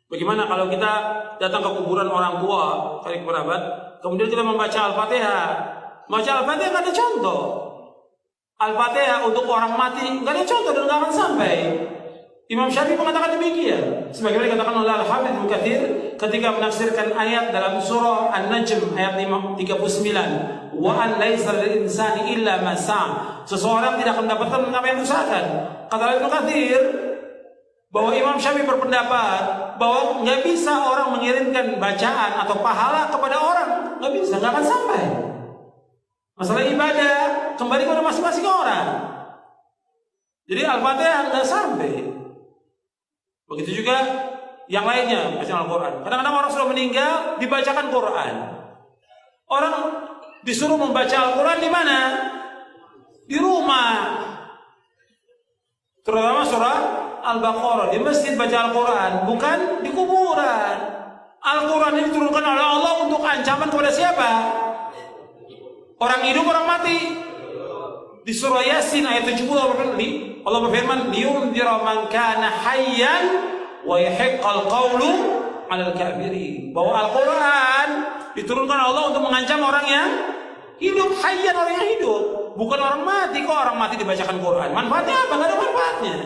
Bagaimana kalau kita datang ke kuburan orang tua, kali kerabat, kemudian kita membaca Al-Fatihah? Baca Al-Fatihah nggak ada contoh. Al-Fatihah untuk orang mati nggak ada contoh dan nggak akan sampai. Imam Syafi'i mengatakan demikian. Sebagaimana dikatakan oleh Al-Hafidz Ibnu Katsir ketika menafsirkan ayat dalam surah An-Najm ayat 39, wa an laisa lil insani illa ma sa'a. Seseorang tidak akan mendapatkan apa yang diusahakan. Kata Ibnu Katsir bahwa Imam Syafi'i berpendapat bahwa nggak bisa orang mengirimkan bacaan atau pahala kepada orang, nggak bisa, nggak akan sampai. Masalah ibadah kembali kepada masing-masing orang. Jadi Al-Fatihah nggak sampai. Begitu juga yang lainnya, bacaan Al-Quran. Kadang-kadang orang sudah meninggal dibacakan Quran. Orang disuruh membaca Al-Quran di mana? Di rumah. Terutama surah Al-Baqarah, di masjid baca Al-Quran, bukan di kuburan. Al-Quran ini diturunkan oleh Allah untuk ancaman kepada siapa? Orang hidup, orang mati. Di surah Yasin ayat 70 Allah berfirman, "Liyunzira man kana hayyan wa yahiqqal qawlu 'alal kafirin." Bahwa Al-Quran diturunkan Allah untuk mengancam orang yang hidup, hayyan, orang yang hidup, bukan orang mati. Kok orang mati dibacakan Quran? Manfaatnya apa? Nggak ada manfaatnya.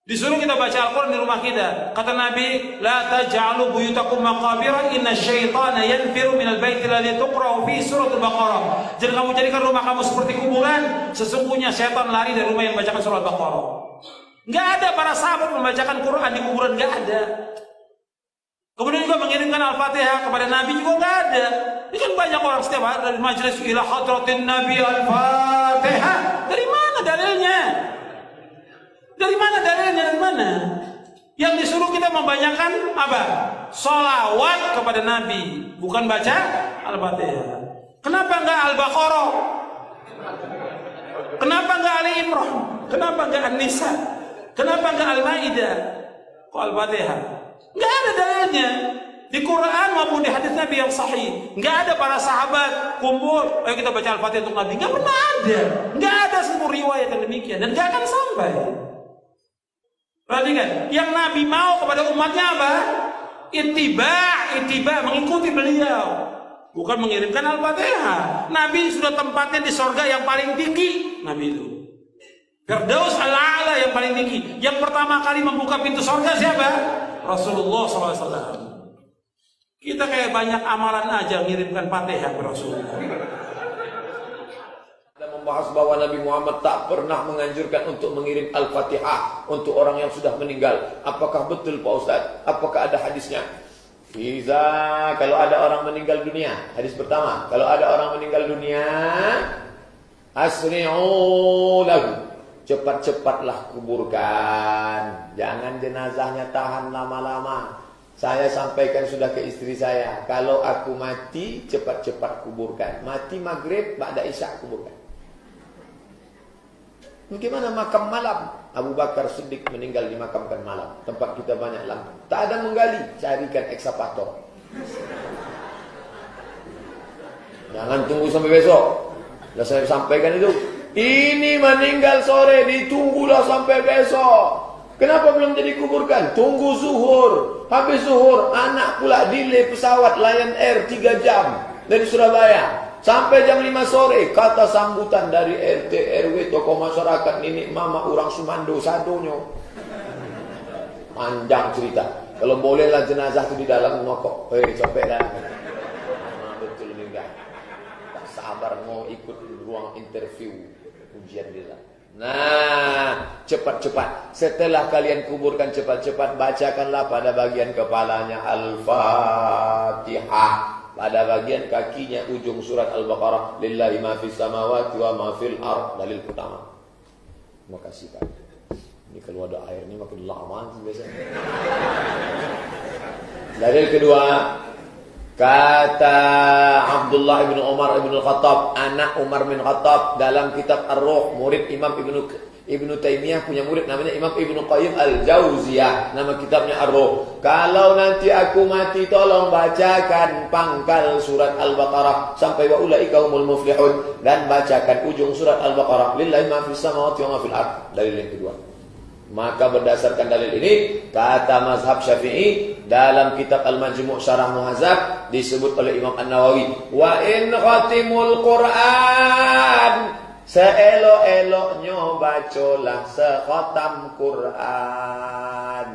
Disuruh kita baca Al-Quran di rumah kita. Kata Nabi, la taj'alu buyutakum maqabira inna syaitana yanfiru minal baiti alladhi tuqra'u fi suratul Baqarah. Jangan kamu jadikan rumah kamu seperti kuburan. Sesungguhnya syaitan lari dari rumah yang membacakan surah Al-Baqarah. Nggak ada para sahabat membacakan Quran di kuburan, nggak ada. Kemudian juga mengirimkan Al-Fatihah kepada Nabi juga nggak ada. Ini kan banyak orang setiap hari dari majelis ila hadratin Nabi Al-Fatihah. Dari mana dalilnya? Dari mana dalilnya? Dari mana? Yang disuruh kita membanyakan apa? Sholawat kepada Nabi, bukan baca Al-Fatihah. Kenapa enggak Al-Baqarah? Kenapa enggak Ali Imran? Kenapa enggak An-Nisa? Kenapa enggak Al-Maidah? Kok Al-Fatihah? Enggak ada dalilnya. Di Quran maupun di hadis Nabi yang sahih, enggak ada para sahabat kumpul, ayo kita baca Al-Fatihah untuk Nabi. Enggak pernah ada. Enggak ada seluruh riwayat yang demikian dan enggak akan sampai. Perhatikan, yang Nabi mau kepada umatnya apa? Ittiba, mengikuti beliau, bukan mengirimkan Al-Fatihah. Nabi sudah tempatnya di sorga yang paling tinggi. Nabi itu Firdaus al-A'la yang paling tinggi. Yang pertama kali membuka pintu sorga siapa? Rasulullah SAW. Kita kayak banyak amalan aja mengirimkan Fatihah ke Rasulullah. Membahas bahwa Nabi Muhammad tak pernah menganjurkan untuk mengirim Al-Fatihah untuk orang yang sudah meninggal. Apakah betul Pak Ustaz? Apakah ada hadisnya? Iza, kalau ada orang meninggal dunia, hadis pertama, kalau ada orang meninggal dunia, asri'u lahu, cepat-cepatlah kuburkan. Jangan jenazahnya tahan lama-lama. Saya sampaikan sudah ke istri saya, kalau aku mati cepat-cepat kuburkan. Mati maghrib, ba'da isya kuburkan. Bagaimana makam malam? Abu Bakar Siddiq meninggal dimakamkan malam. Tempat kita banyak lampu. Tak ada menggali, carikan ekskavator. Jangan tunggu sampai besok. Sudah saya sampaikan itu. Ini meninggal sore, ditunggulah sampai besok. Kenapa belum jadi kuburkan? Tunggu zuhur. Habis zuhur, anak pula delay pesawat Lion Air 3 jam dari Surabaya. Sampai jam 5 sore, kata sambutan dari RT, RW, tokoh masyarakat, nenek mama, orang Sumando, sadonyo. Panjang cerita. Kalau bolehlah jenazah itu di dalam ngokok. Capek dah. Betul enggak. Tak sabar mau ikut ruang interview ujian dia. Nah, cepat-cepat. Setelah kalian kuburkan cepat-cepat, bacakanlah pada bagian kepalanya Al-Fatihah. Pada bagian kakinya ujung surat Al-Baqarah, lillahi ma fis samawati wa ma fil ard. Dalil pertama. Terima kasih Pak. Ini kalau ada air ini makin lama biasanya. Dalil kedua, kata Abdullah bin Umar bin Khattab, anak Umar bin Khattab, dalam kitab Ar-Ruh, murid Imam Ibnu Taimiyah punya murid namanya Imam Ibnu Qayyim Al-Jauziyah, nama kitabnya Ar-Ruh. Kalau nanti aku mati, tolong bacakan pangkal surat Al-Baqarah sampai wa ulaika humul muflihun, dan bacakan ujung surat Al-Baqarah, lillahi ma fis samawati wa ma fil ard. Dalil yang kedua. Maka berdasarkan dalil ini, kata mazhab Syafi'i dalam kitab Al-Majmu' Syarah Muhadzab disebut oleh Imam An-Nawawi, wa in khatimul Qur'an, seelok-eloknya bacalah sekhatam Quran.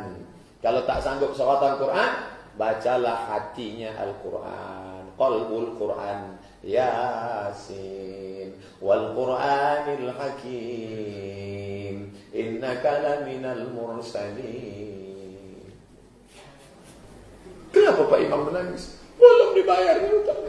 Kalau tak sanggup sekhatam Quran, bacalah hatinya Al-Quran, qalbul Quran, Yasin wal Qur'anil Hakim, innaka laminal mursalin. Kenapa Pak Imam menangis? Belum dibayar hutang.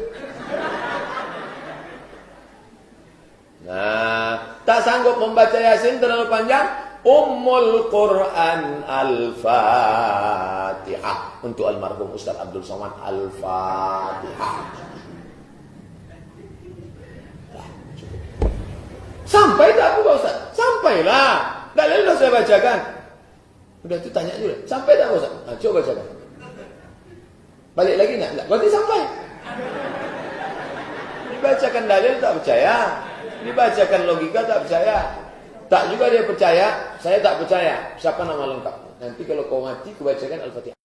Nah, tak sanggup membaca Yasin terlalu panjang, Ummul Quran Al-Fatihah untuk almarhum Ustaz Abdul Somad. Al-Fatihah. Sampai tak Pak Ustaz? Sampailah. Dalil sudah saya bacakan. Udah itu tanya juga. Sampai tak Pak Ustaz? Nah, coba bacakan. Balik lagi enggak? Berarti sampai. Dibacakan dalil tak percaya. Dibacakan logika tak percaya. Tak juga dia percaya. Saya tak percaya. Siapa nama lengkap? Nanti kalau kau mati, kebacakan Al-Fatihah.